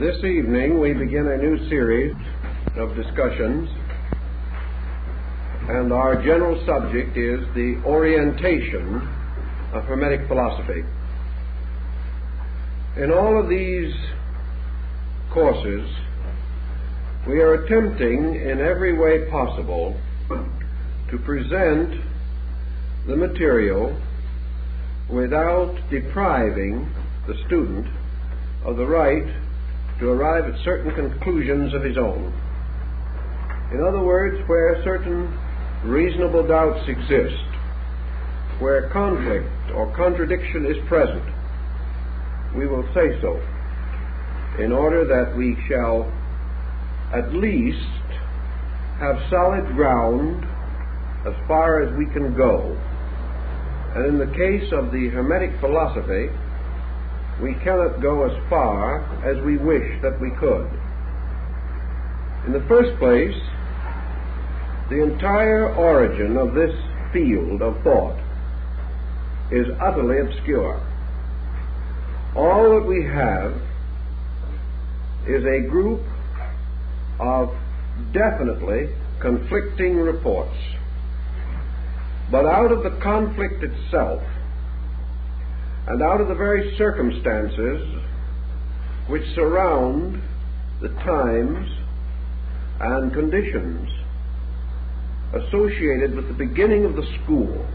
This evening we begin a new series of discussions, and our general subject is the orientation of Hermetic philosophy. In all of these courses, we are attempting in every way possible to present the material without depriving the student of the right to arrive at certain conclusions of his own. In other words, where certain reasonable doubts exist, where conflict or contradiction is present, we will say so, in order that we shall at least have solid ground as far as we can go. And in the case of the Hermetic philosophy, we cannot go as far as we wish that we could. In the first place, the entire origin of this field of thought is utterly obscure. All that we have is a group of definitely conflicting reports. But out of the conflict itself, and out of the very circumstances which surround the times and conditions associated with the beginning of the school,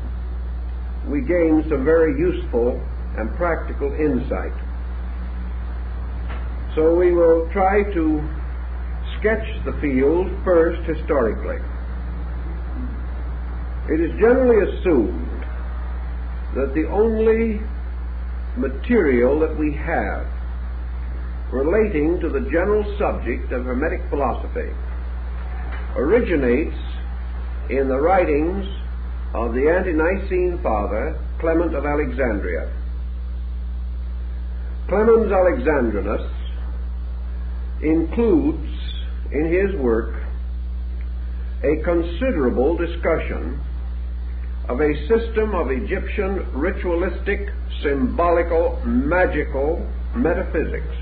we gain some very useful and practical insight. So we will try to sketch the field first historically. It is generally assumed that the only material that we have relating to the general subject of Hermetic philosophy originates in the writings of the ante-Nicene father Clement of Alexandria. Clemens Alexandrinus includes in his work a considerable discussion of a system of Egyptian ritualistic, symbolical, magical metaphysics,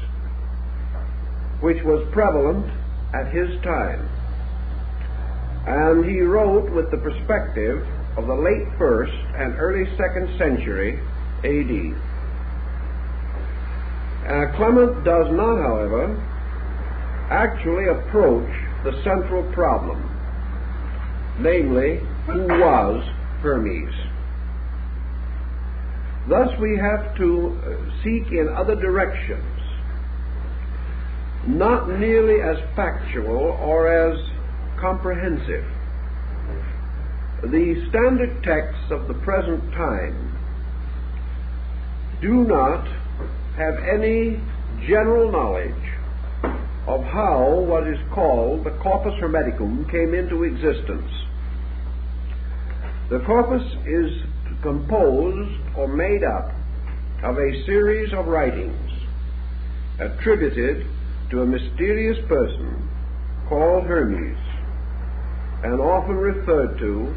which was prevalent at his time. And he wrote with the perspective of the late 1st and early 2nd century A.D. Clement does not, however, actually approach the central problem, namely, who was Hermes. Thus we have to seek in other directions, not nearly as factual or as comprehensive. The standard texts of the present time do not have any general knowledge of how what is called the corpus hermeticum came into existence. The corpus is composed or made up of a series of writings attributed to a mysterious person called Hermes, and often referred to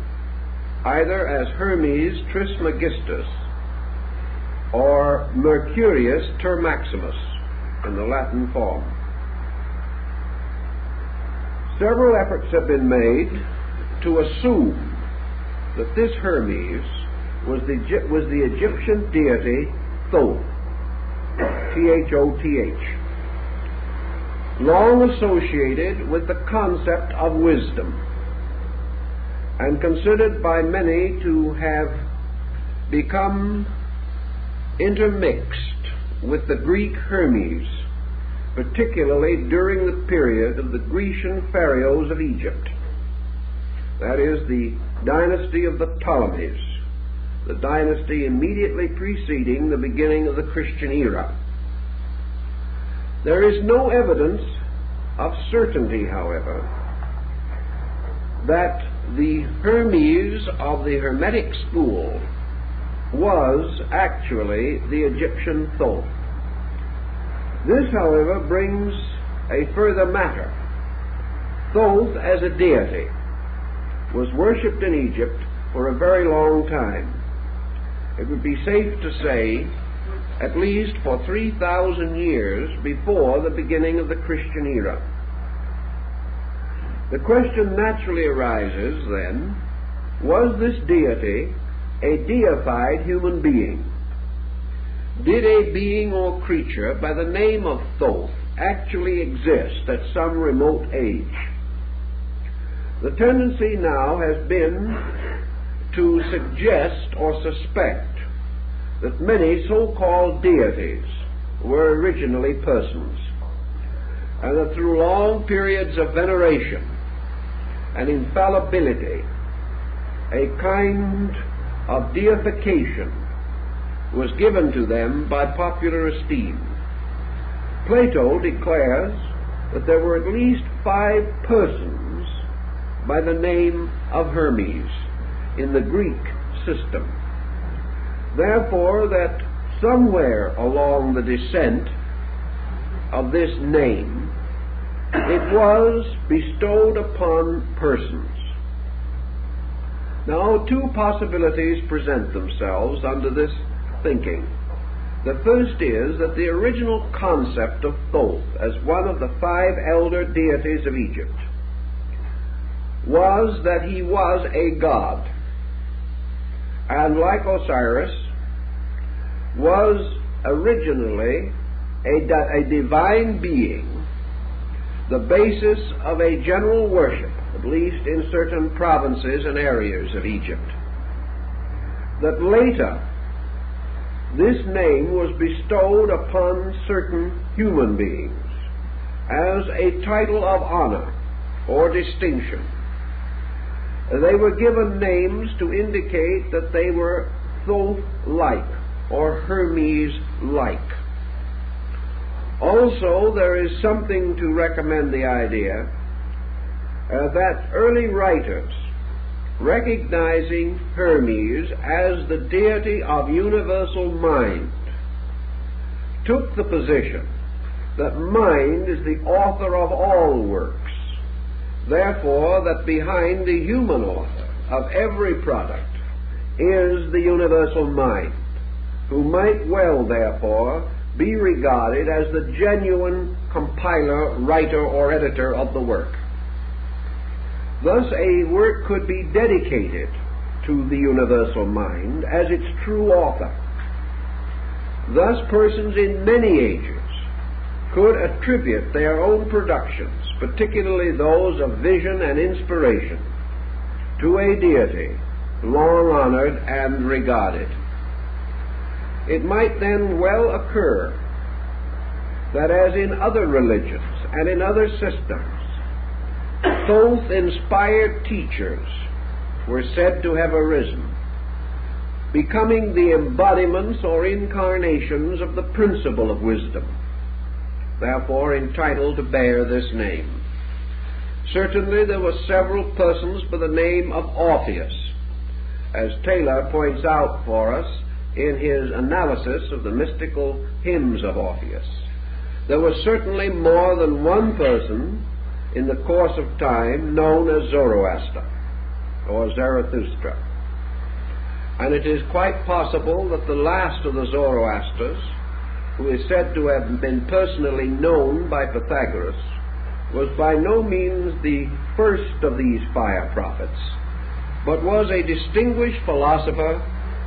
either as Hermes Trismegistus or Mercurius Termaximus in the Latin form. Several efforts have been made to assume that this Hermes was the Egyptian deity Thoth, Thoth, long associated with the concept of wisdom, and considered by many to have become intermixed with the Greek Hermes, particularly during the period of the Grecian pharaohs of Egypt. That is, the dynasty of the Ptolemies, the dynasty immediately preceding the beginning of the Christian era. There is no evidence of certainty, however, that the Hermes of the Hermetic school was actually the Egyptian Thoth. This, however, brings a further matter. Thoth as a deity was worshipped in Egypt for a very long time. It would be safe to say at least for 3,000 years before the beginning of the Christian era. The question naturally arises then, was this deity a deified human being? Did a being or creature by the name of Thoth actually exist at some remote age? The tendency now has been to suggest or suspect that many so-called deities were originally persons, and that through long periods of veneration and infallibility, a kind of deification was given to them by popular esteem. Plato declares that there were at least 5 persons by the name of Hermes in the Greek system. Therefore, that somewhere along the descent of this name, it was bestowed upon persons. Now, 2 possibilities present themselves under this thinking. The first is that the original concept of Thoth as one of the 5 elder deities of Egypt was that he was a god, and like Osiris, was originally a divine being, the basis of a general worship, at least in certain provinces and areas of Egypt. That later, this name was bestowed upon certain human beings as a title of honor or distinction. They were given names to indicate that they were Thoth-like or Hermes-like. Also, there is something to recommend the idea that early writers, recognizing Hermes as the deity of universal mind, took the position that mind is the author of all works. Therefore, that behind the human author of every product is the universal mind, who might well, therefore, be regarded as the genuine compiler, writer, or editor of the work. Thus, a work could be dedicated to the universal mind as its true author. Thus, persons in many ages could attribute their own productions, particularly those of vision and inspiration, to a deity long honored and regarded. It might then well occur that, as in other religions and in other systems, Thoth-inspired teachers were said to have arisen, becoming the embodiments or incarnations of the principle of wisdom, therefore entitled to bear this name. Certainly there were several persons by the name of Orpheus, as Taylor points out for us in his analysis of the mystical hymns of Orpheus. There was certainly more than one person in the course of time known as Zoroaster or Zarathustra. And it is quite possible that the last of the Zoroasters, who is said to have been personally known by Pythagoras, was by no means the first of these fire prophets, but was a distinguished philosopher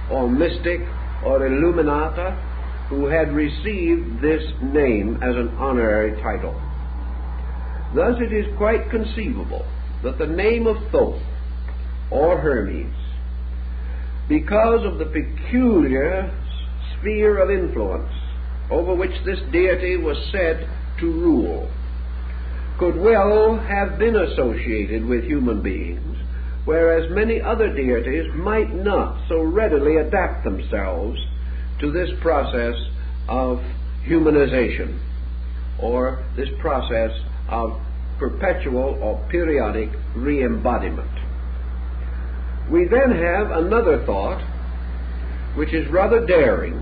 or mystic or illuminata who had received this name as an honorary title. Thus it is quite conceivable that the name of Thoth or Hermes, because of the peculiar sphere of influence over which this deity was said to rule, could well have been associated with human beings, whereas many other deities might not so readily adapt themselves to this process of humanization, or this process of perpetual or periodic re-embodiment. We then have another thought, which is rather daring,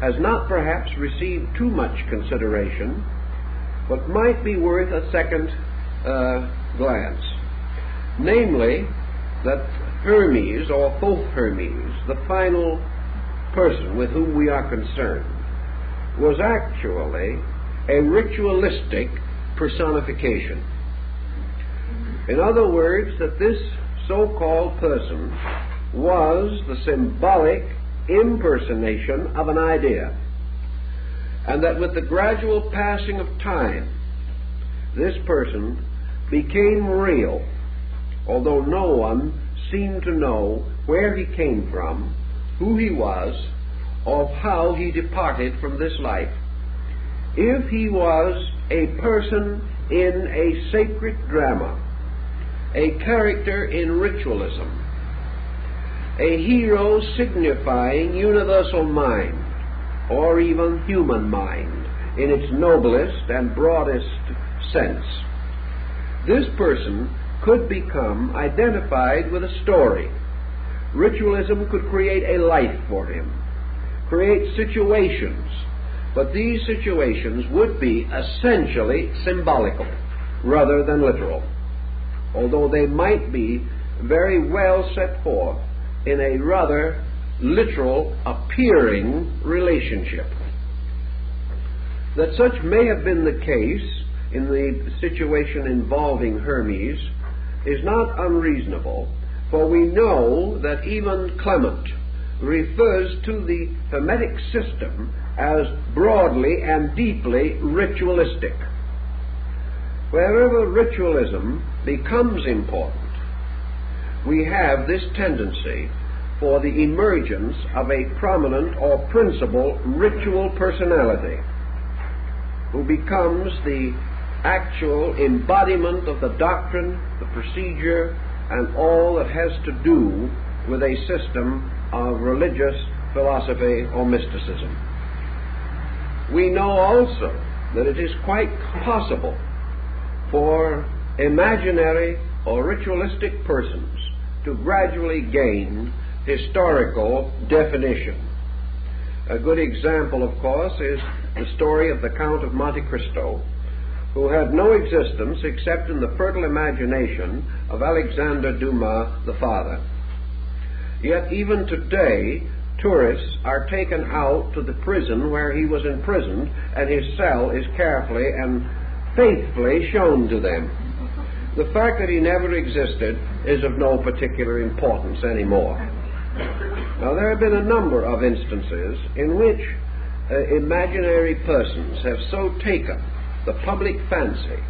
has not perhaps received too much consideration, but might be worth a second glance. Namely, that Hermes, or Thoth Hermes, the final person with whom we are concerned was actually a ritualistic personification. In other words, that this so-called person was the symbolic impersonation of an idea, and that with the gradual passing of time, this person became real, although no one seemed to know where he came from, who he was, or how he departed from this life. If he was a person in a sacred drama, a character in ritualism, a hero signifying universal mind, or even human mind in its noblest and broadest sense, this person could become identified with a story. Ritualism could create a life for him, create situations, but these situations would be essentially symbolical rather than literal, although they might be very well set forth in a rather literal appearing relationship. That such may have been the case in the situation involving Hermes is not unreasonable, for we know that even Clement refers to the Hermetic system as broadly and deeply ritualistic. Wherever ritualism becomes important, we have this tendency for the emergence of a prominent or principal ritual personality who becomes the actual embodiment of the doctrine, the procedure, and all that has to do with a system of religious philosophy or mysticism. We know also that it is quite possible for imaginary or ritualistic persons to gradually gain historical definition. A good example, of course, is the story of the Count of Monte Cristo, who had no existence except in the fertile imagination of Alexander Dumas the father. Yet even today, tourists are taken out to the prison where he was imprisoned, and his cell is carefully and faithfully shown to them. The fact that he never existed is of no particular importance anymore. Now, there have been a number of instances in which imaginary persons have so taken the public fancy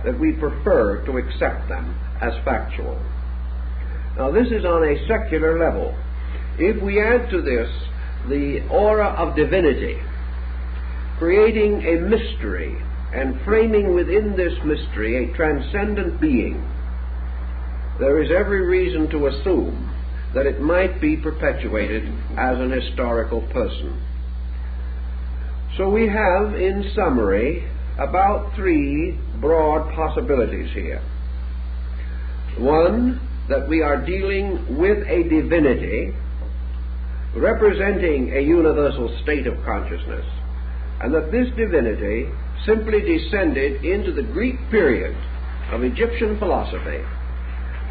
that we prefer to accept them as factual. Now, this is on a secular level. If we add to this the aura of divinity, creating a mystery and framing within this mystery a transcendent being, there is every reason to assume that it might be perpetuated as an historical person. So we have, in summary, about three broad possibilities here. One, that we are dealing with a divinity representing a universal state of consciousness, and that this divinity simply descended into the Greek period of Egyptian philosophy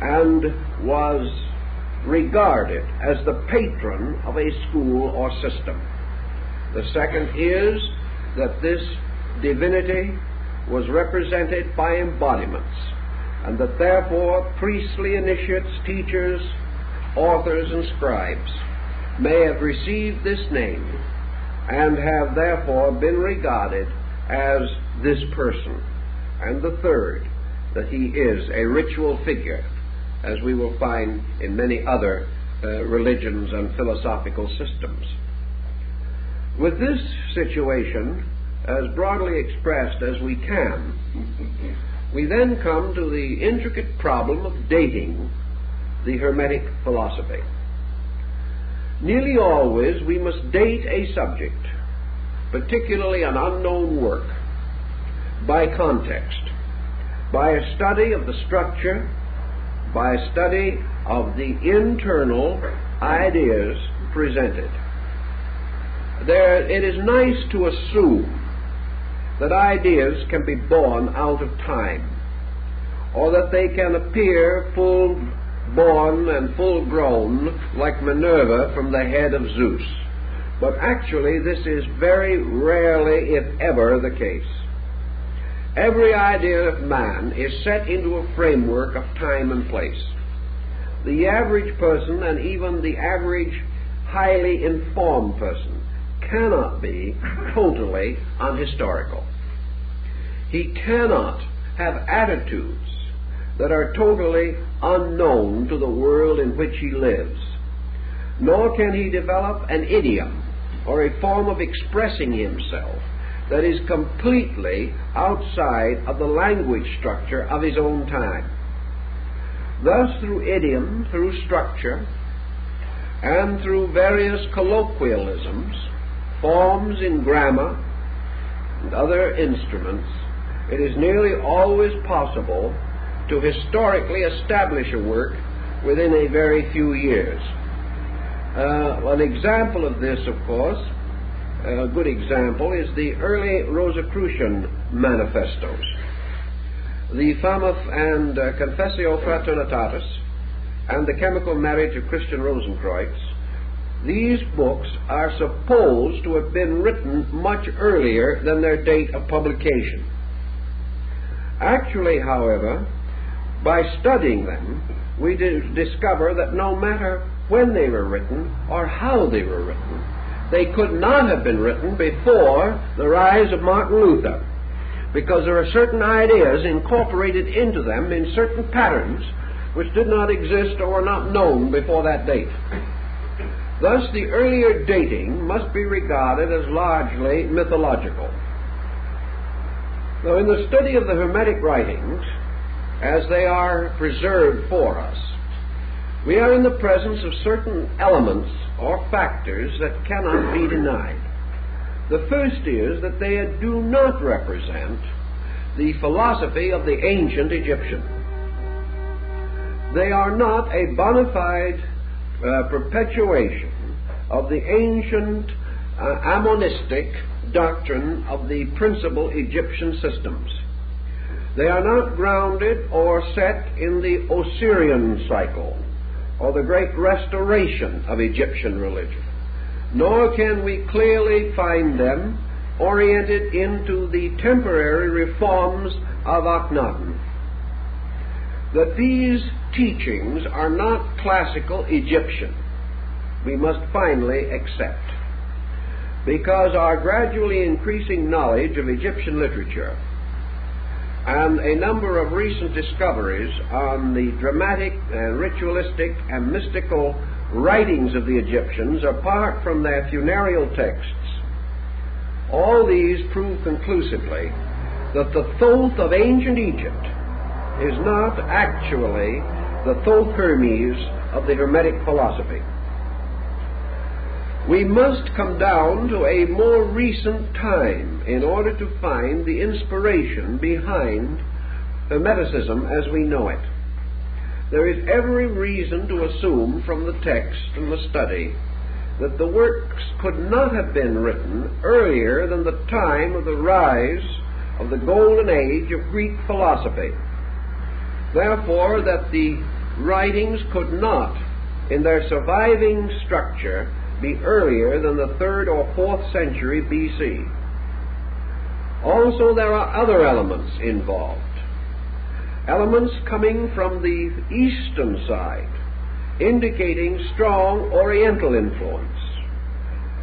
and was regarded as the patron of a school or system. The second is that this divinity was represented by embodiments, and that therefore priestly initiates, teachers, authors, and scribes may have received this name and have therefore been regarded as this person. And the third, that he is a ritual figure, as we will find in many other religions and philosophical systems. With this situation as broadly expressed as we can, we then come to the intricate problem of dating the Hermetic philosophy. Nearly always we must date a subject, particularly an unknown work, by context, by a study of the structure, by a study of the internal ideas presented. It is nice to assume that ideas can be born out of time, or that they can appear full-born and full-grown like Minerva from the head of Zeus. but actually this is very rarely, if ever, the case. Every idea of man is set into a framework of time and place. The average person, and even the average highly informed person, cannot be totally unhistorical. He cannot have attitudes that are totally unknown to the world in which he lives, nor can he develop an idiom or a form of expressing himself that is completely outside of the language structure of his own time. Thus, through idiom, through structure, and through various colloquialisms, forms in grammar, and other instruments, it is nearly always possible to historically establish a work within a very few years. An example of this, of course, a good example, is the early Rosicrucian manifestos. The Famaf and Confessio Fraternitatis and the Chemical Marriage of Christian Rosenkreutz, these books are supposed to have been written much earlier than their date of publication. Actually, however, by studying them, we discover that no matter when they were written or how they were written, they could not have been written before the rise of Martin Luther, because there are certain ideas incorporated into them in certain patterns which did not exist or were not known before that date. Thus, the earlier dating must be regarded as largely mythological. Now, in the study of the Hermetic writings, as they are preserved for us, we are in the presence of certain elements or factors that cannot be denied. The first is that they do not represent the philosophy of the ancient Egyptian. They are not a bona fide perpetuation of the ancient Ammonistic doctrine of the principal Egyptian systems. They are not grounded or set in the Osirian cycle or the great restoration of Egyptian religion, nor can we clearly find them oriented into the temporary reforms of Akhenaten. That these teachings are not classical Egyptian, we must finally accept, because our gradually increasing knowledge of Egyptian literature and a number of recent discoveries on the dramatic and ritualistic and mystical writings of the Egyptians, apart from their funereal texts, all these prove conclusively that the Thoth of ancient Egypt is not actually the Thoth Hermes of the Hermetic philosophy. We must come down to a more recent time in order to find the inspiration behind Hermeticism as we know it. There is every reason to assume from the text and the study that the works could not have been written earlier than the time of the rise of the golden age of Greek philosophy. Therefore, that the writings could not, in their surviving structure, be earlier than the 3rd or 4th century BC. Also, there are other elements involved. Elements coming from the eastern side, indicating strong Oriental influence.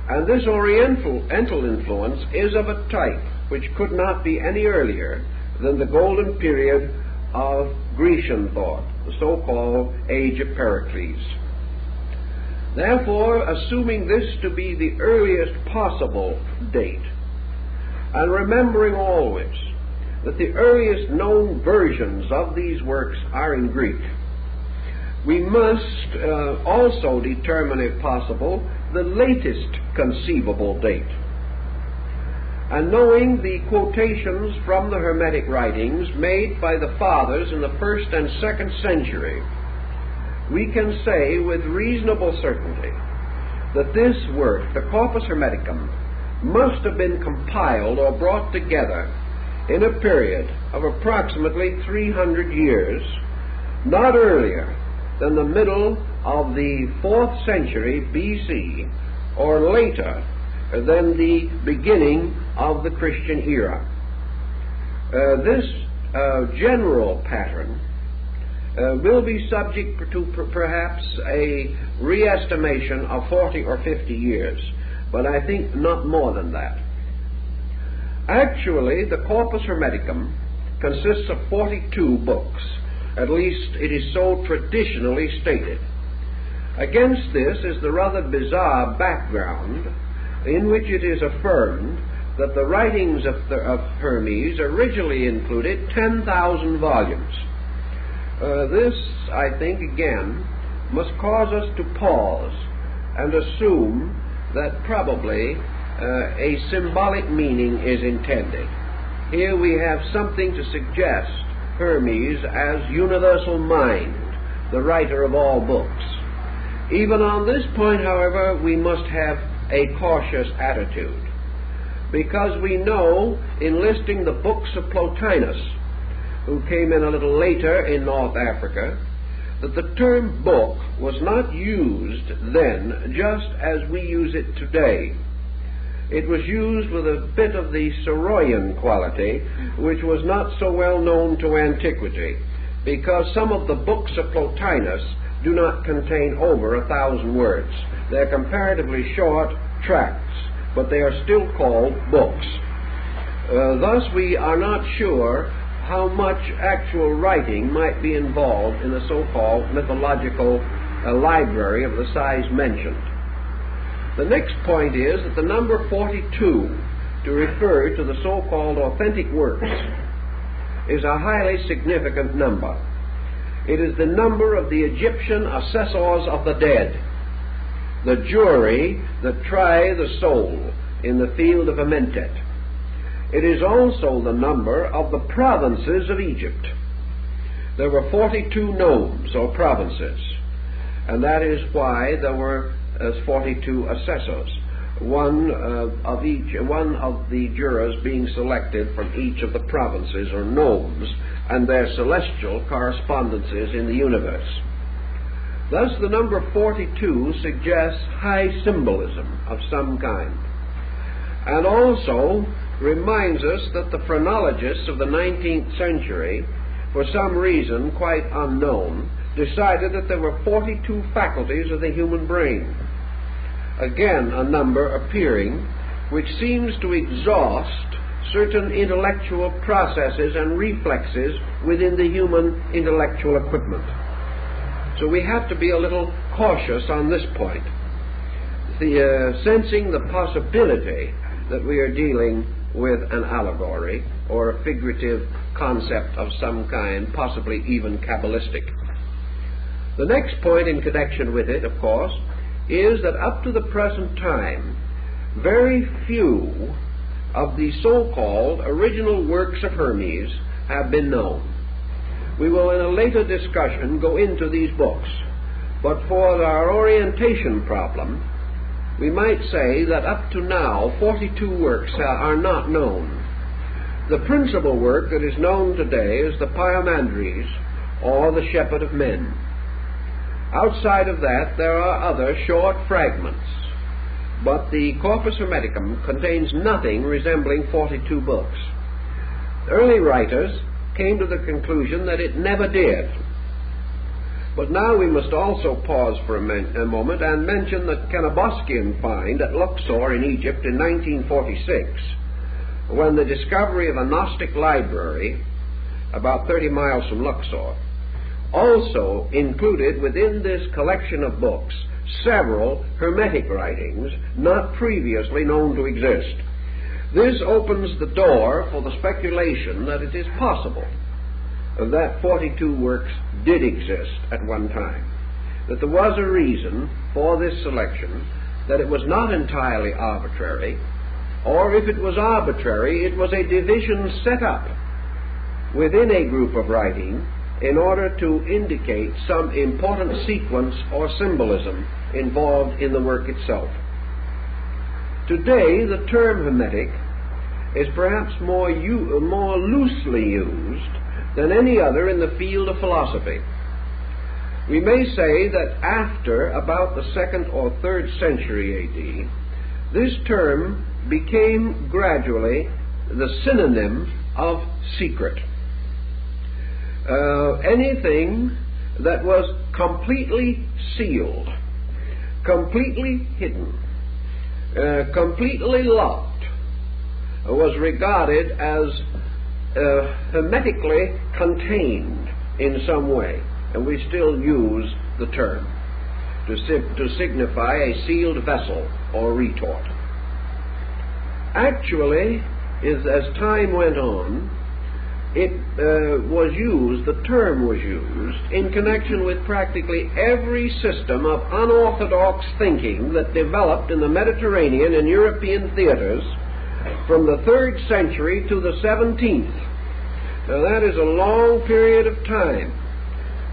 And this Oriental influence is of a type which could not be any earlier than the golden period of Grecian thought, the so-called Age of Pericles. Therefore, assuming this to be the earliest possible date, and remembering always that the earliest known versions of these works are in Greek, we must also determine, if possible, the latest conceivable date. And knowing the quotations from the Hermetic writings made by the Fathers in the 1st and 2nd century, we can say with reasonable certainty that this work, the Corpus Hermeticum, must have been compiled or brought together in a period of approximately 300 years, not earlier than the middle of the 4th century BC or later than the beginning of the Christian era. This general pattern will be subject to perhaps a re-estimation of 40 or 50 years, but I think not more than that. Actually, the Corpus Hermeticum consists of 42 books. At least it is so traditionally stated. Against this is the rather bizarre background in which it is affirmed that the writings of Hermes originally included 10,000 volumes. This, I think, again, must cause us to pause and assume that probably a symbolic meaning is intended. Here we have something to suggest Hermes as universal mind, the writer of all books. Even on this point, however, we must have a cautious attitude, because we know, in listing the books of Plotinus, who came in a little later in North Africa, that the term book was not used then just as we use it today. It was used with a bit of the Soroyan quality, which was not so well known to antiquity, because some of the books of Plotinus do not contain over 1,000 words. They're comparatively short tracts, but they are still called books. Thus, we are not sure how much actual writing might be involved in the so-called mythological library of the size mentioned. The next point is that the number 42, to refer to the so-called authentic works, is a highly significant number. It is the number of the Egyptian assessors of the dead, the jury that try the soul in the field of Amentet. It is also the number of the provinces of Egypt. There were 42 nomes, or provinces, and that is why there were 42 assessors, one of the jurors being selected from each of the provinces or nomes and their celestial correspondences in the universe. Thus, the number 42 suggests high symbolism of some kind, and also reminds us that the phrenologists of the 19th century, for some reason quite unknown, decided that there were 42 faculties of the human brain. Again, a number appearing which seems to exhaust certain intellectual processes and reflexes within the human intellectual equipment. So we have to be a little cautious on this point, sensing the possibility that we are dealing with an allegory or a figurative concept of some kind, possibly even Kabbalistic. The next point in connection with it, of course, is that up to the present time, very few of the so-called original works of Hermes have been known. We will in a later discussion go into these books, but for our orientation problem, we might say that up to now 42 works are not known. The principal work that is known today is the Pyamandres, or the Shepherd of Men. Outside of that, there are other short fragments, but the Corpus Hermeticum contains nothing resembling 42 books. Early writers came to the conclusion that it never did. But now we must also pause for a moment and mention the Cannaboscian find at Luxor in Egypt in 1946, when the discovery of a Gnostic library about 30 miles from Luxor also included within this collection of books several Hermetic writings not previously known to exist. This opens the door for the speculation that it is possible that 42 works did exist at one time, that there was a reason for this selection, that it was not entirely arbitrary, or if it was arbitrary, it was a division set up within a group of writing in order to indicate some important sequence or symbolism involved in the work itself. Today, the term Hermetic is perhaps more loosely used than any other in the field of philosophy. We may say that after about the 2nd or 3rd century A.D., this term became gradually the synonym of secret. Anything that was completely sealed, completely hidden, completely locked, was regarded as hermetically contained in some way, and we still use the term to signify a sealed vessel or retort. Actually, as time went on, the term was used in connection with practically every system of unorthodox thinking that developed in the Mediterranean and European theaters from the 3rd century to the 17th. Now that is a long period of time.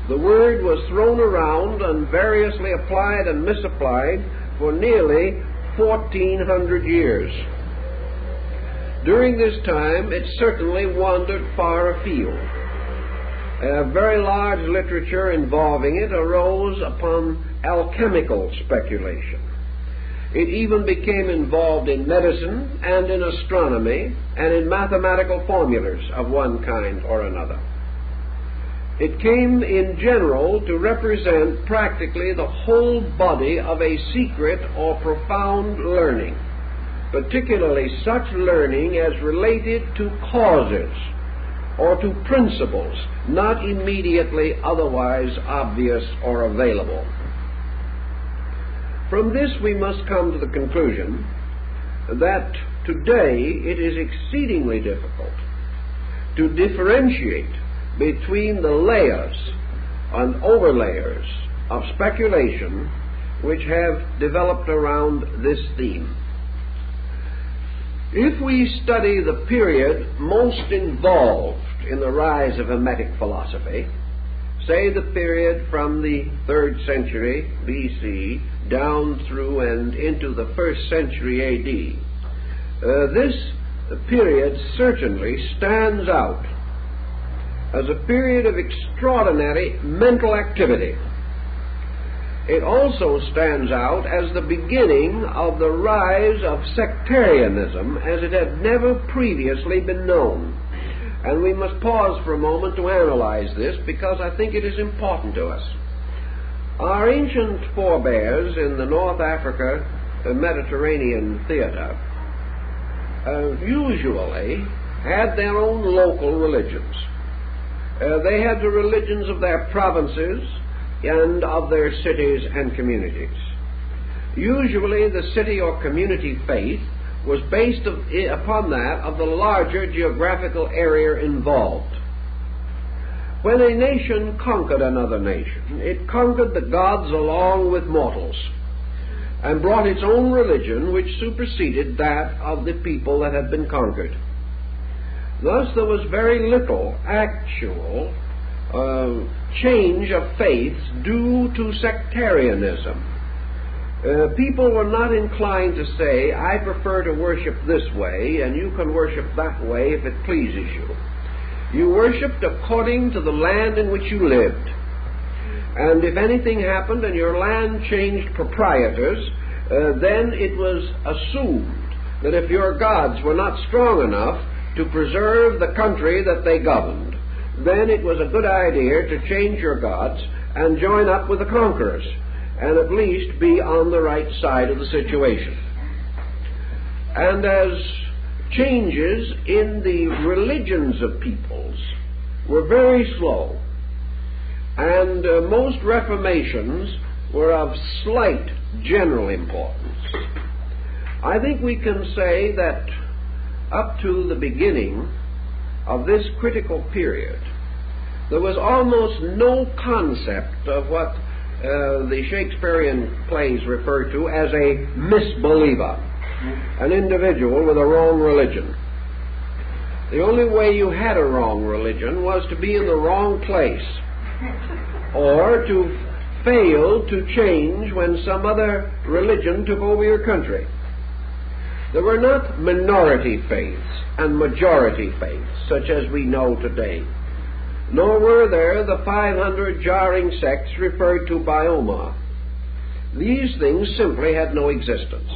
The word was thrown around and variously applied and misapplied for nearly 1,400 years. During this time, it certainly wandered far afield. A very large literature involving it arose upon alchemical speculation. It even became involved in medicine and in astronomy and in mathematical formulas of one kind or another. It came in general to represent practically the whole body of a secret or profound learning, particularly such learning as related to causes or to principles not immediately otherwise obvious or available. From this we must come to the conclusion that today it is exceedingly difficult to differentiate between the layers and overlayers of speculation which have developed around this theme. If we study the period most involved in the rise of Hermetic philosophy, say the period from the 3rd century BC down through and into the 1st century AD, this period certainly stands out as a period of extraordinary mental activity. It also stands out as the beginning of the rise of sectarianism as it had never previously been known. And we must pause for a moment to analyze this because I think it is important to us. Our ancient forebears in the North Africa Mediterranean theater usually had their own local religions. They had the religions of their provinces and of their cities and communities. Usually the city or community faith was based upon that of the larger geographical area involved. When a nation conquered another nation, it conquered the gods along with mortals and brought its own religion which superseded that of the people that had been conquered. Thus there was very little actual change of faiths due to sectarianism. People were not inclined to say, I prefer to worship this way and you can worship that way if it pleases you. You worshipped according to the land in which you lived. And if anything happened and your land changed proprietors, then it was assumed that if your gods were not strong enough to preserve the country that they governed, then it was a good idea to change your gods and join up with the conquerors, and at least be on the right side of the situation. And as changes in the religions of peoples were very slow, and most reformations were of slight general importance, I think we can say that up to the beginning of this critical period, there was almost no concept of what the Shakespearean plays refer to as a misbeliever, an individual with a wrong religion. The only way you had a wrong religion was to be in the wrong place, or to fail to change when some other religion took over your country. There were not minority faiths and majority faiths, such as we know today, nor were there the 500 jarring sects referred to by Omar. These things simply had no existence.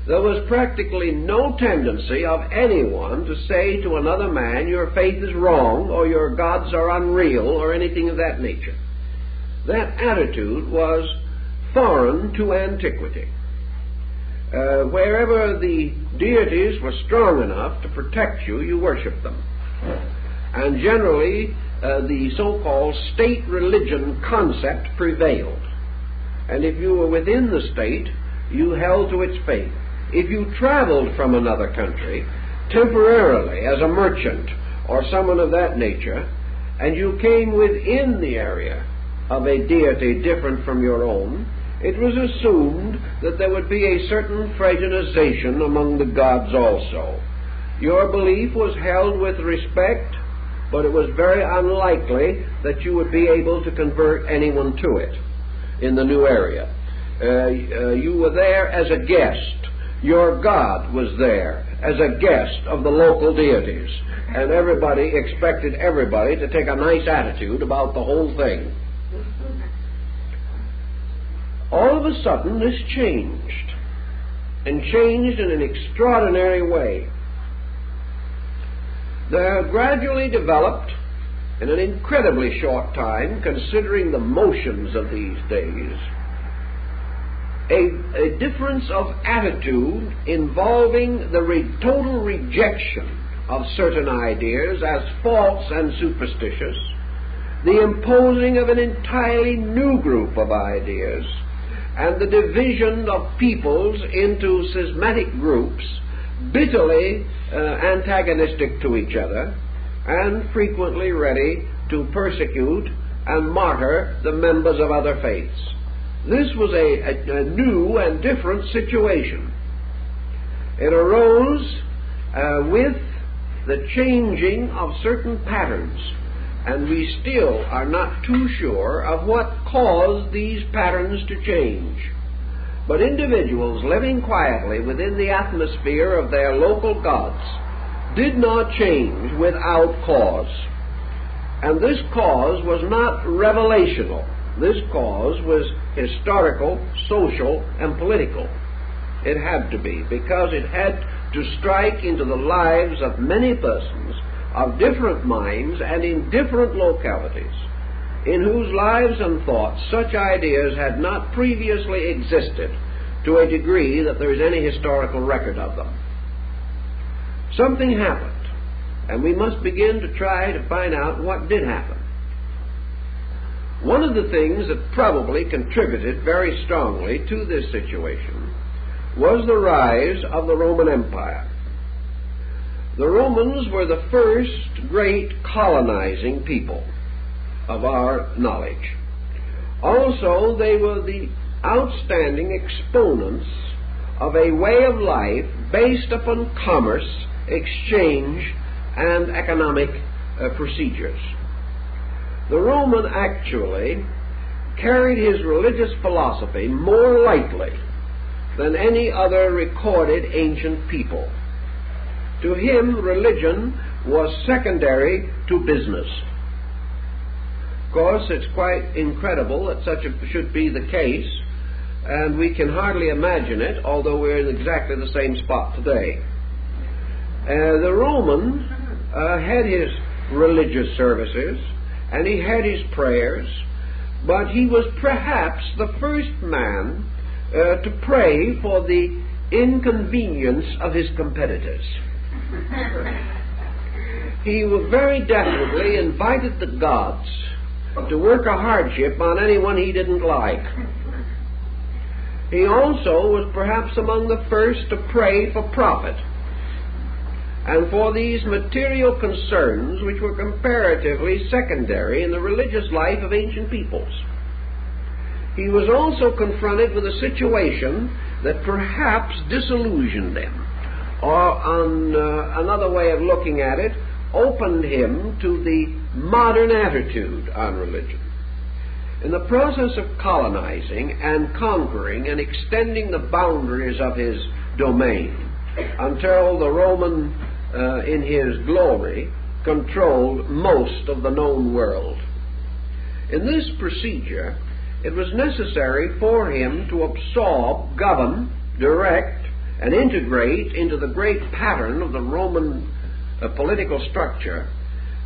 there was practically no tendency of anyone to say to another man, your faith is wrong, or your gods are unreal, or anything of that nature. That attitude was foreign to antiquity. Wherever the deities were strong enough to protect you, you worshiped them. And generally, the so-called state religion concept prevailed. And if you were within the state, you held to its faith. If you traveled from another country temporarily as a merchant or someone of that nature, and you came within the area of a deity different from your own, it was assumed that there would be a certain fraternization among the gods also. Your belief was held with respect, but it was very unlikely that you would be able to convert anyone to it in the new area. You were there as a guest. Your God was there as a guest of the local deities, and everybody expected everybody to take a nice attitude about the whole thing. All of a sudden, this changed, and changed in an extraordinary way. There gradually developed, in an incredibly short time, considering the motions of these days, a difference of attitude involving the total rejection of certain ideas as false and superstitious, the imposing of an entirely new group of ideas, and the division of peoples into schismatic groups, bitterly antagonistic to each other, and frequently ready to persecute and martyr the members of other faiths. This was a new and different situation. It arose with the changing of certain patterns, and we still are not too sure of what caused these patterns to change. But individuals living quietly within the atmosphere of their local gods did not change without cause. And this cause was not revelational. This cause was historical, social, and political. It had to be, because it had to strike into the lives of many persons of different minds and in different localities, in whose lives and thoughts such ideas had not previously existed to a degree that there is any historical record of them. Something happened, and we must begin to try to find out what did happen. One of the things that probably contributed very strongly to this situation was the rise of the Roman Empire. The Romans were the first great colonizing people of our knowledge. Also, they were the outstanding exponents of a way of life based upon commerce, exchange, and economic procedures. The Roman actually carried his religious philosophy more lightly than any other recorded ancient people. To him, religion was secondary to business. Of course, it's quite incredible that such should be the case, and we can hardly imagine it, although we're in exactly the same spot today. The Roman had his religious services, and he had his prayers, but he was perhaps the first man to pray for the inconvenience of his competitors. He very definitely invited the gods to work a hardship on anyone he didn't like. He also was perhaps among the first to pray for profit and for these material concerns which were comparatively secondary in the religious life of ancient peoples. He was also confronted with a situation that perhaps disillusioned him, or on another way of looking at it, opened him to the modern attitude on religion. In the process of colonizing and conquering and extending the boundaries of his domain until the Roman, in his glory, controlled most of the known world. In this procedure, it was necessary for him to absorb, govern, direct, and integrate into the great pattern of the Roman political structure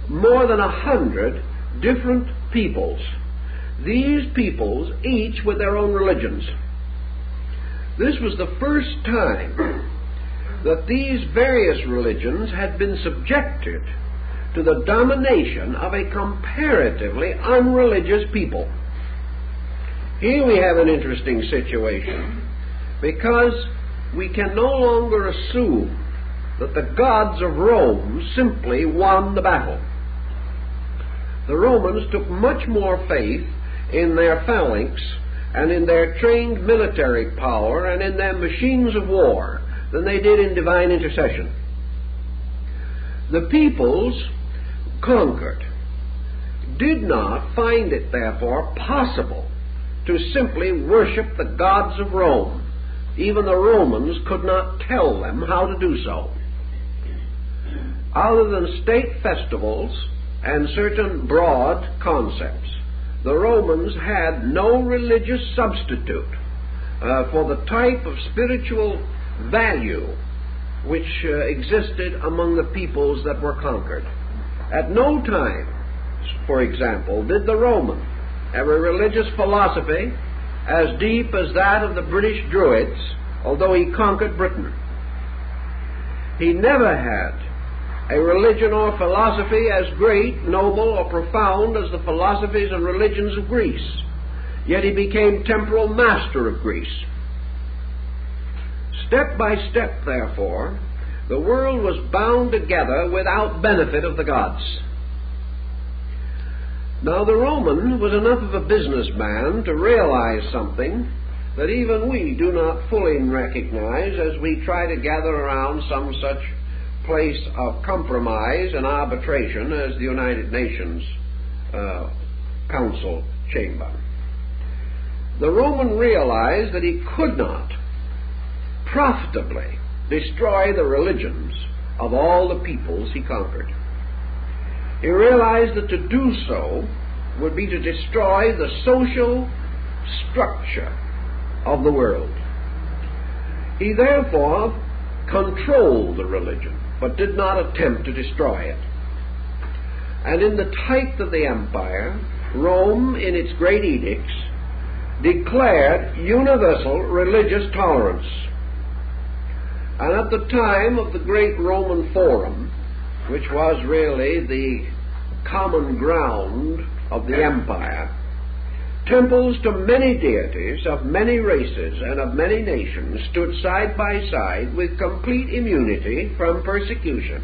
more than 100 different peoples. These peoples, each with their own religions. This was the first time that these various religions had been subjected to the domination of a comparatively unreligious people. Here we have an interesting situation, because we can no longer assume that the gods of Rome simply won the battle. The Romans took much more faith in their phalanx and in their trained military power and in their machines of war than they did in divine intercession. The peoples conquered did not find it, therefore, possible to simply worship the gods of Rome. Even the Romans could not tell them how to do so. Other than state festivals and certain broad concepts, the Romans had no religious substitute for the type of spiritual value which existed among the peoples that were conquered. At no time, for example, did the Roman have a religious philosophy as deep as that of the British Druids, although he conquered Britain. He never had a religion or philosophy as great, noble, or profound as the philosophies and religions of Greece, yet he became temporal master of Greece. Step by step, therefore, the world was bound together without benefit of the gods. Now, the Roman was enough of a businessman to realize something that even we do not fully recognize as we try to gather around some such place of compromise and arbitration as the United Nations Council chamber. The Roman realized that he could not profitably destroy the religions of all the peoples he conquered. He realized that to do so would be to destroy the social structure of the world. He therefore controlled the religion, but did not attempt to destroy it. And in the height of the empire, Rome, in its great edicts, declared universal religious tolerance. And at the time of the great Roman Forum, which was really the common ground of the empire, temples to many deities of many races and of many nations stood side by side with complete immunity from persecution.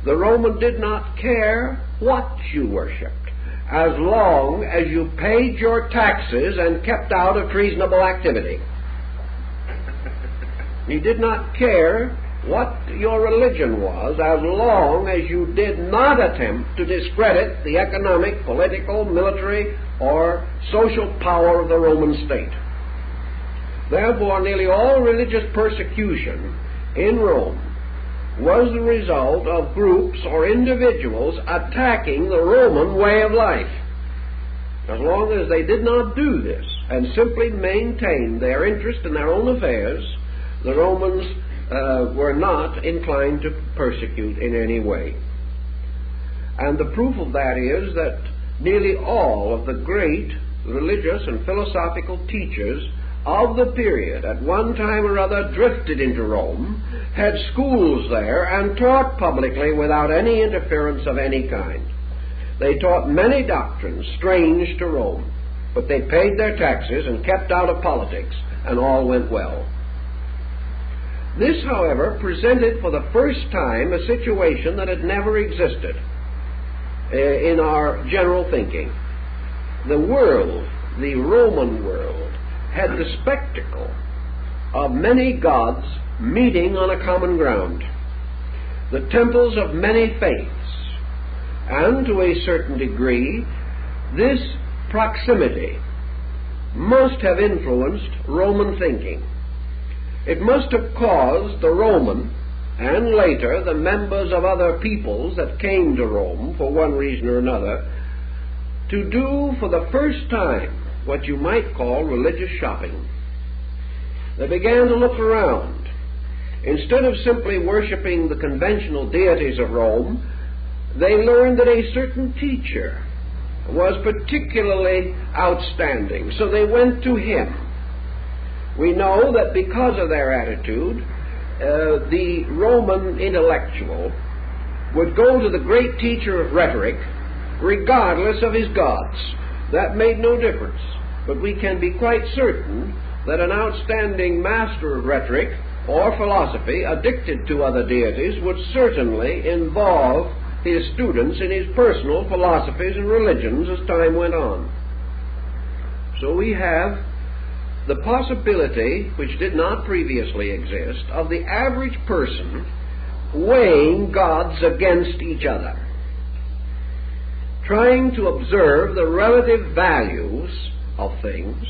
The Roman did not care what you worshipped, as long as you paid your taxes and kept out of treasonable activity. He did not care what your religion was, as long as you did not attempt to discredit the economic, political, military, or social power of the Roman state. Therefore, nearly all religious persecution in Rome was the result of groups or individuals attacking the Roman way of life. As long as they did not do this and simply maintained their interest in their own affairs, the Romans were not inclined to persecute in any way. And the proof of that is that nearly all of the great religious and philosophical teachers of the period at one time or other drifted into Rome, had schools there, and taught publicly without any interference of any kind. They taught many doctrines strange to Rome, but they paid their taxes and kept out of politics, and all went well. This, however, presented for the first time a situation that had never existed in our general thinking. The world, the Roman world, had the spectacle of many gods meeting on a common ground, the temples of many faiths, and to a certain degree, this proximity must have influenced Roman thinking. It must have caused the Roman, and later the members of other peoples that came to Rome for one reason or another, to do for the first time what you might call religious shopping. They began to look around instead of simply worshiping the conventional deities of Rome, they learned that a certain teacher was particularly outstanding, so they went to him. We know that because of their attitude, the Roman intellectual would go to the great teacher of rhetoric regardless of his gods. That made no difference. But we can be quite certain that an outstanding master of rhetoric or philosophy, addicted to other deities, would certainly involve his students in his personal philosophies and religions as time went on. So we have the possibility, which did not previously exist, of the average person weighing gods against each other, trying to observe the relative values of things,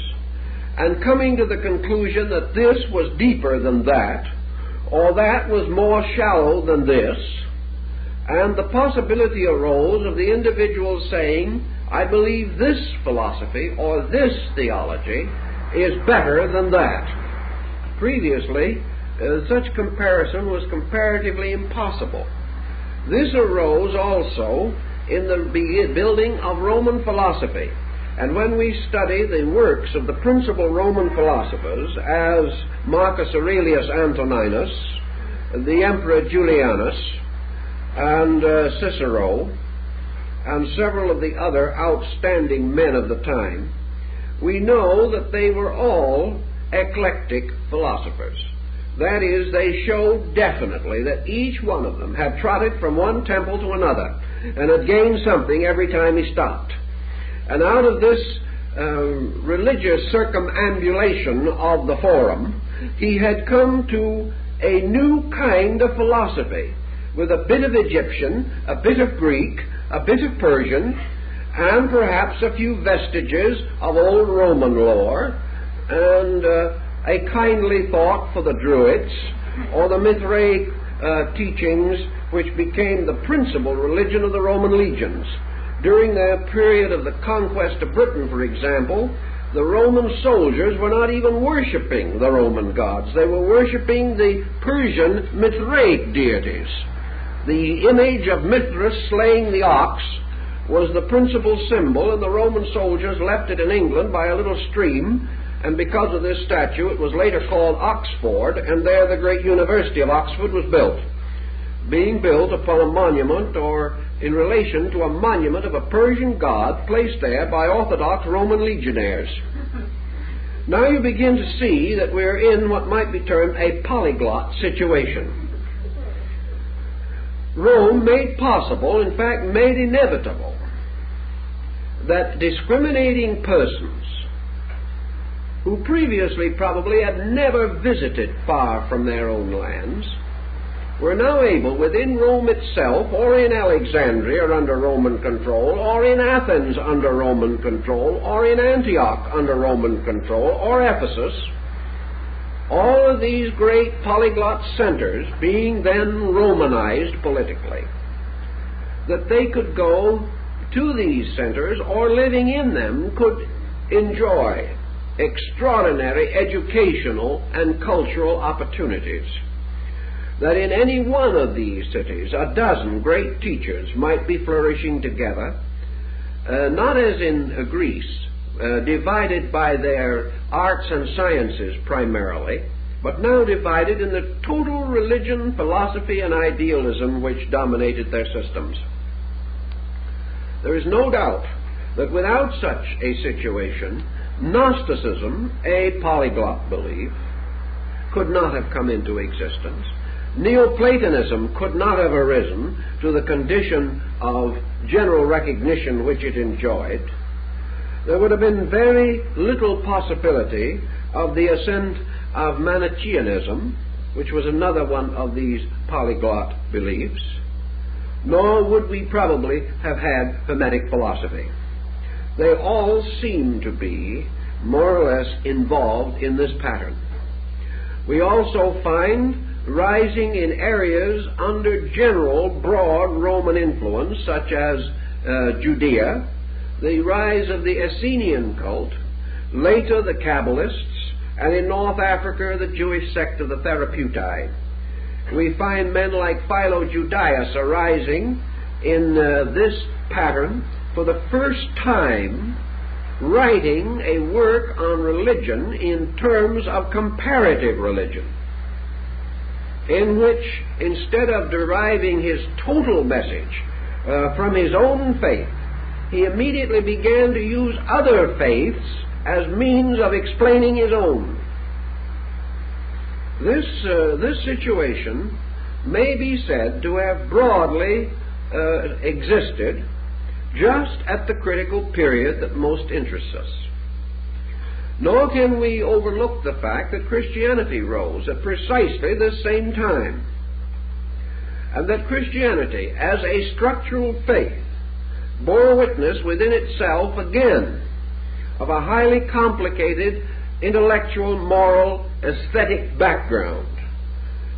and coming to the conclusion that this was deeper than that, or that was more shallow than this, and the possibility arose of the individual saying, I believe this philosophy or this theology is better than that. Previously, such comparison was comparatively impossible. This arose also in the building of Roman philosophy. And when we study the works of the principal Roman philosophers, as Marcus Aurelius Antoninus, the Emperor Julianus, and Cicero, and several of the other outstanding men of the time, we know that they were all eclectic philosophers. That is, they showed definitely that each one of them had trotted from one temple to another and had gained something every time he stopped. And out of this religious circumambulation of the forum, he had come to a new kind of philosophy, with a bit of Egyptian, a bit of Greek, a bit of Persian, and perhaps a few vestiges of old Roman lore, and a kindly thought for the Druids, or the Mithraic teachings, which became the principal religion of the Roman legions. During their period of the conquest of Britain, for example, the Roman soldiers were not even worshipping the Roman gods. They were worshipping the Persian Mithraic deities. The image of Mithras slaying the ox was the principal symbol, and the Roman soldiers left it in England by a little stream, and because of this statue it was later called Oxford, and there the great University of Oxford was built, being built upon a monument, or in relation to a monument of a Persian god placed there by Orthodox Roman legionnaires. Now you begin to see that we're in what might be termed a polyglot situation. Rome made possible, in fact made inevitable, that discriminating persons who previously probably had never visited far from their own lands were now able, within Rome itself, or in Alexandria under Roman control, or in Athens under Roman control, or in Antioch under Roman control, or Ephesus, all of these great polyglot centers being then Romanized politically, that they could go to these centers, or living in them could enjoy extraordinary educational and cultural opportunities. That in any one of these cities a dozen great teachers might be flourishing together, not as in Greece, divided by their arts and sciences primarily, but now divided in the total religion, philosophy, and idealism which dominated their systems. There is no doubt that without such a situation, Gnosticism, a polyglot belief, could not have come into existence. Neoplatonism could not have arisen to the condition of general recognition which it enjoyed. There would have been very little possibility of the ascent of Manichaeanism, which was another one of these polyglot beliefs, nor would we probably have had Hermetic philosophy. They all seem to be more or less involved in this pattern. We also find rising in areas under general broad Roman influence, such as Judea, the rise of the Essenian cult, later the Kabbalists, and in North Africa the Jewish sect of the Therapeutae. We find men like Philo Judaeus arising in this pattern for the first time, writing a work on religion in terms of comparative religion, in which, instead of deriving his total message from his own faith, he immediately began to use other faiths as means of explaining his own. This situation may be said to have broadly existed just at the critical period that most interests us. Nor can we overlook the fact that Christianity rose at precisely the same time, and that Christianity, as a structural faith, bore witness within itself again of a highly complicated intellectual, moral, aesthetic background,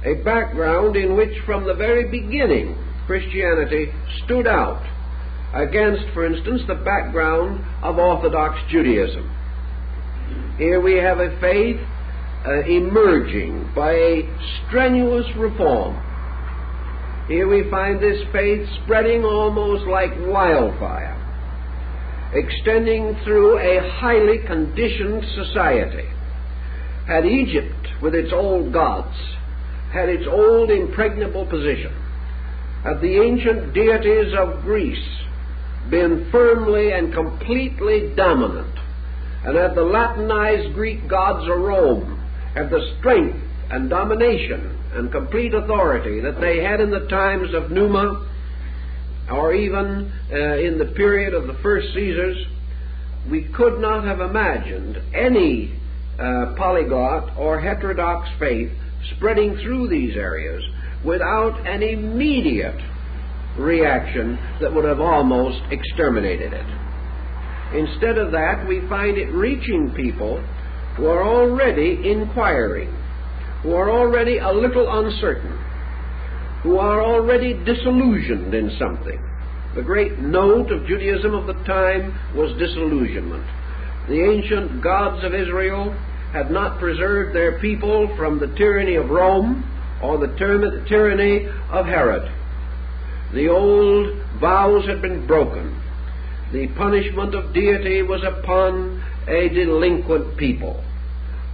a background in which from the very beginning Christianity stood out against, for instance, the background of Orthodox Judaism. Here we have a faith emerging by a strenuous reform. Here we find this faith spreading almost like wildfire, extending through a highly conditioned society. Had Egypt, with its old gods, had its old impregnable position, had the ancient deities of Greece been firmly and completely dominant, and had the Latinized Greek gods of Rome had the strength and domination and complete authority that they had in the times of Numa, or even in the period of the first Caesars, we could not have imagined any polyglot or heterodox faith spreading through these areas without an immediate reaction that would have almost exterminated it. Instead of that, we find it reaching people who are already inquiring, who are already a little uncertain, who are already disillusioned in something. The great note of Judaism of the time was disillusionment. The ancient gods of Israel had not preserved their people from the tyranny of Rome or the tyranny of Herod. The old vows had been broken. The punishment of deity was upon a delinquent people.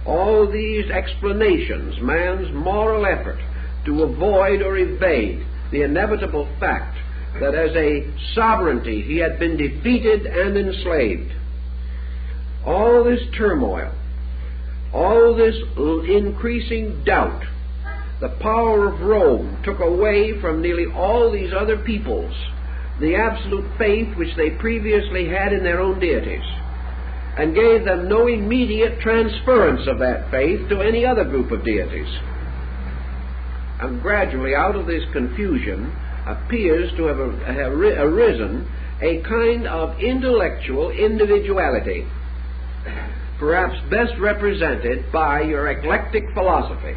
All these explanations, man's moral effort to avoid or evade the inevitable fact that as a sovereignty he had been defeated and enslaved. All this turmoil, all this increasing doubt, the power of Rome took away from nearly all these other peoples the absolute faith which they previously had in their own deities, and gave them no immediate transference of that faith to any other group of deities. And gradually out of this confusion appears to have arisen a kind of intellectual individuality, perhaps best represented by your eclectic philosophy.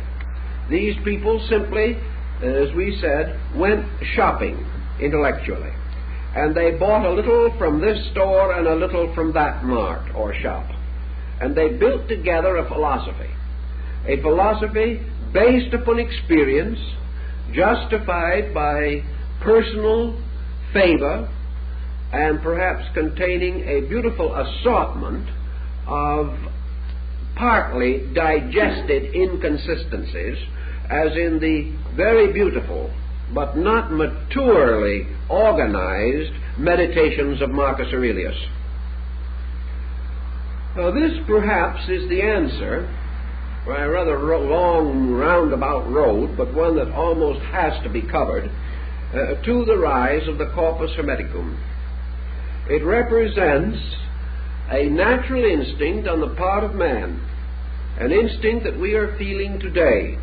These people simply, as we said, went shopping intellectually, and they bought a little from this store and a little from that mart or shop, and they built together a philosophy based upon experience, justified by personal favor, and perhaps containing a beautiful assortment of partly digested inconsistencies, as in the very beautiful but not maturely organized meditations of Marcus Aurelius. Now this perhaps is the answer, by a rather long roundabout road, but one that almost has to be covered, to the rise of the corpus hermeticum. It represents a natural instinct on the part of man, an instinct that we are feeling today,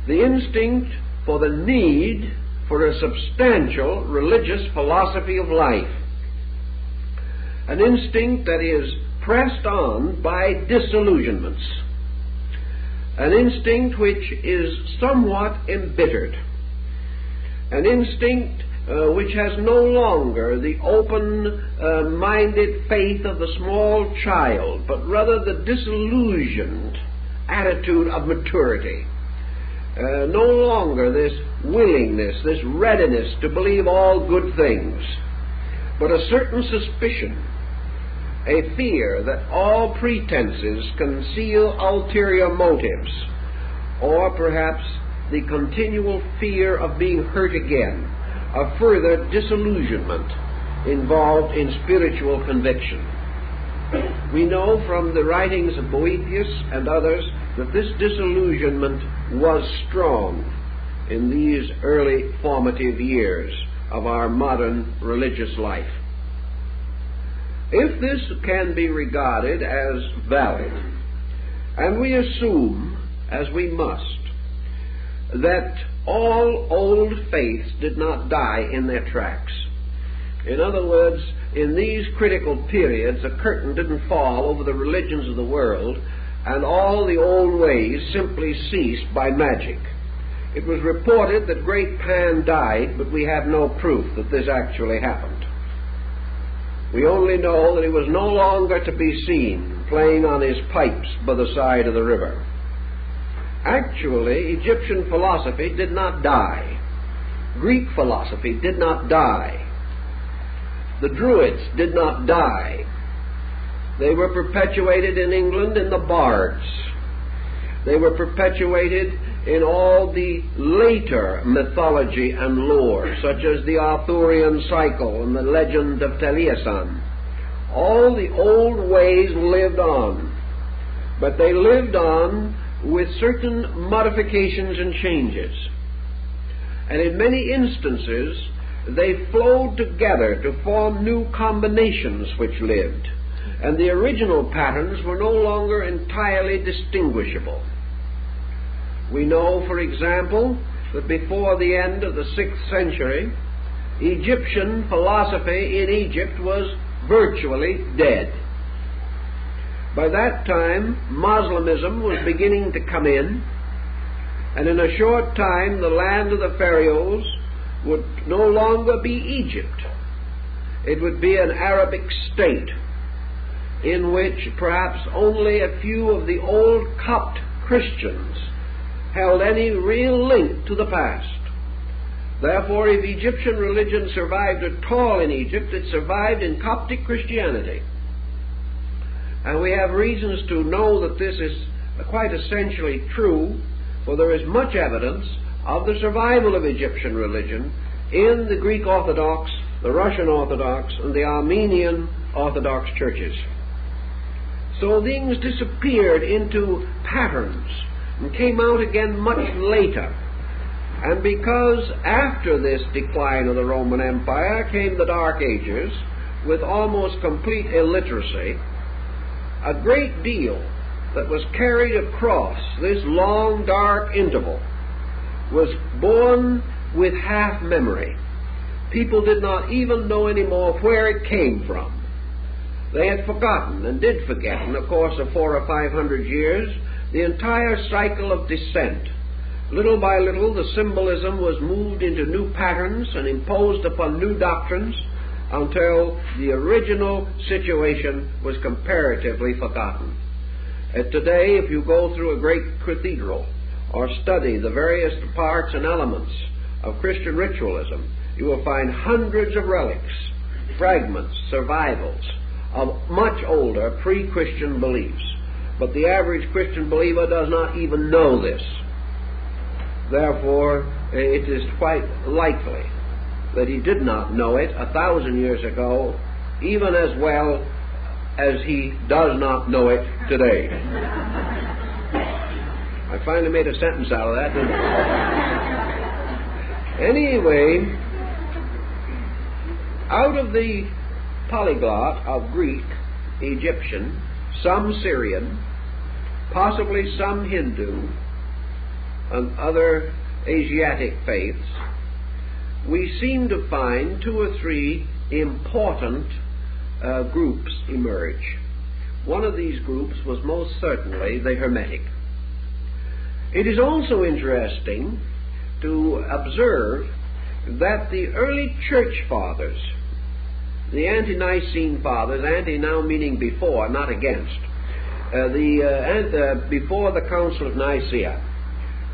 the instinct for the need for a substantial religious philosophy of life, an instinct that is pressed on by disillusionments, an instinct which is somewhat embittered, an instinct which has no longer the open-minded faith of the small child, but rather the disillusioned attitude of maturity. no longer this willingness, this readiness to believe all good things, but a certain suspicion, a fear that all pretenses conceal ulterior motives, or perhaps the continual fear of being hurt again, a further disillusionment involved in spiritual conviction. We know from the writings of Boethius and others that this disillusionment was strong in these early formative years of our modern religious life. If this can be regarded as valid, and we assume, as we must, that all old faiths did not die in their tracks. In other words, in these critical periods, a curtain didn't fall over the religions of the world, and all the old ways simply ceased by magic. It was reported that great Pan died, but we have no proof that this actually happened. We only know that he was no longer to be seen playing on his pipes by the side of the river. Actually, Egyptian philosophy did not die. Greek philosophy did not die. The Druids did not die. They were perpetuated in England in the bards. They were perpetuated in all the later mythology and lore, such as the Arthurian cycle and the legend of Taliesin. All the old ways lived on, but they lived on with certain modifications and changes. And in many instances, they flowed together to form new combinations which lived, and the original patterns were no longer entirely distinguishable. We know, for example, that before the end of the 6th century, Egyptian philosophy in Egypt was virtually dead. By that time, Moslemism was beginning to come in, and in a short time the land of the pharaohs would no longer be Egypt. It would be an Arabic state in which perhaps only a few of the old Copt Christians held any real link to the past. Therefore, if Egyptian religion survived at all in Egypt, it survived in Coptic Christianity. And we have reasons to know that this is quite essentially true, for there is much evidence of the survival of Egyptian religion in the Greek Orthodox, the Russian Orthodox, and the Armenian Orthodox churches. So things disappeared into patterns and came out again much later. And because after this decline of the Roman Empire came the Dark Ages, with almost complete illiteracy, a great deal that was carried across this long dark interval was born with half memory. People did not even know anymore where it came from. They had forgotten, and did forget, in the course of 400 or 500 years, the entire cycle of descent. Little by little, the symbolism was moved into new patterns and imposed upon new doctrines until the original situation was comparatively forgotten. Today, if you go through a great cathedral or study the various parts and elements of Christian ritualism, you will find hundreds of relics, fragments, survivals of much older pre-Christian beliefs. But the average Christian believer does not even know this. Therefore, it is quite likely that he did not know it 1,000 years ago, even as well as he does not know it today. I finally made a sentence out of that, didn't I? Anyway, out of the polyglot of Greek, Egyptian, some Syrian, possibly some Hindu, and other Asiatic faiths, we seem to find 2 or 3 important groups emerge. One of these groups was most certainly the Hermetic. It is also interesting to observe that the early church fathers, the ante-Nicene fathers, ante now meaning before, not against, before the Council of Nicaea,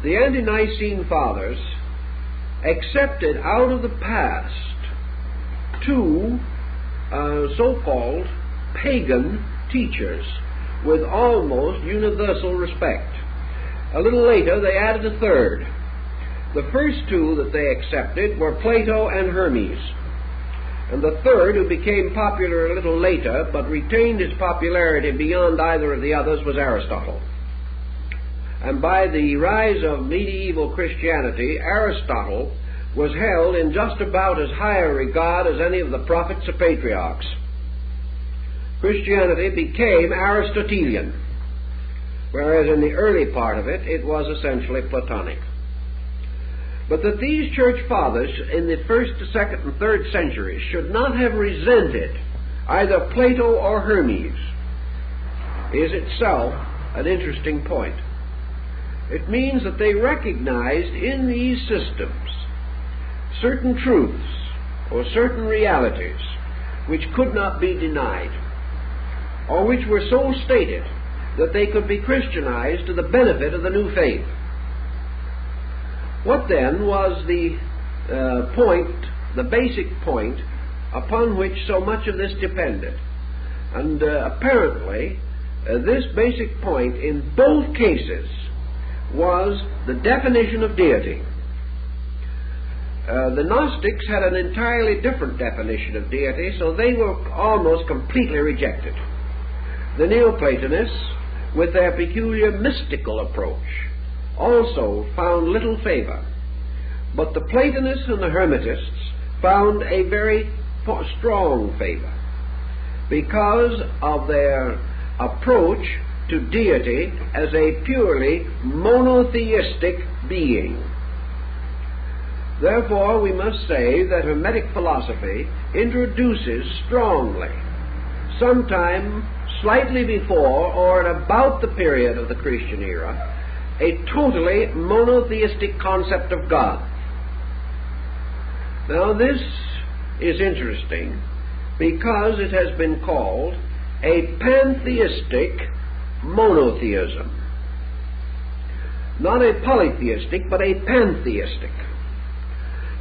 the ante-Nicene Fathers accepted out of the past two so-called pagan teachers with almost universal respect. A little later they added a third. The first two that they accepted were Plato and Hermes. And the third, who became popular a little later but retained his popularity beyond either of the others, was Aristotle. And by the rise of medieval Christianity, Aristotle was held in just about as high a regard as any of the prophets or patriarchs. Christianity became Aristotelian, whereas in the early part of it, it was essentially Platonic. But that these church fathers in the 1st, 2nd, and 3rd centuries should not have resented either Plato or Hermes is itself an interesting point. It means that they recognized in these systems certain truths or certain realities which could not be denied, or which were so stated that they could be Christianized to the benefit of the new faith. What then was the the basic point upon which so much of this depended? And apparently, this basic point in both cases was the definition of deity. The Gnostics had an entirely different definition of deity, so they were almost completely rejected. The Neoplatonists, with their peculiar mystical approach, also found little favor. But the Platonists and the Hermetists found a very strong favor because of their approach to deity as a purely monotheistic being. Therefore, we must say that Hermetic philosophy introduces strongly, sometime slightly before or at about the period of the Christian era, a totally monotheistic concept of God. Now, this is interesting because it has been called a pantheistic monotheism. Not a polytheistic, but a pantheistic.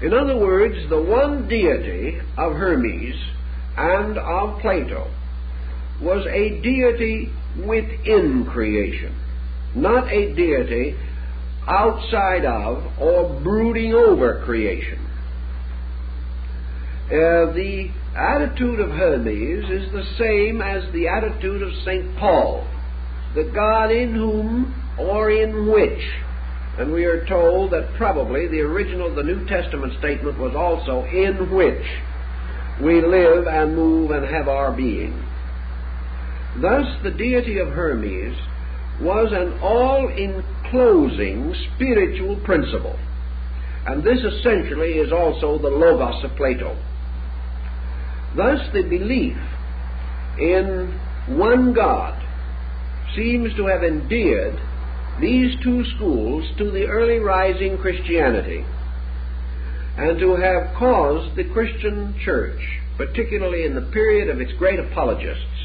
In other words, the one deity of Hermes and of Plato was a deity within creation, not a deity outside of or brooding over creation. The attitude of Hermes is the same as the attitude of St. Paul, the God in whom or in which, and we are told that probably the original of the New Testament statement was also in which we live and move and have our being. Thus, the deity of Hermes was an all-enclosing spiritual principle, and this essentially is also the Logos of Plato. Thus, the belief in one God seems to have endeared these two schools to the early rising Christianity, and to have caused the Christian church, particularly in the period of its great apologists,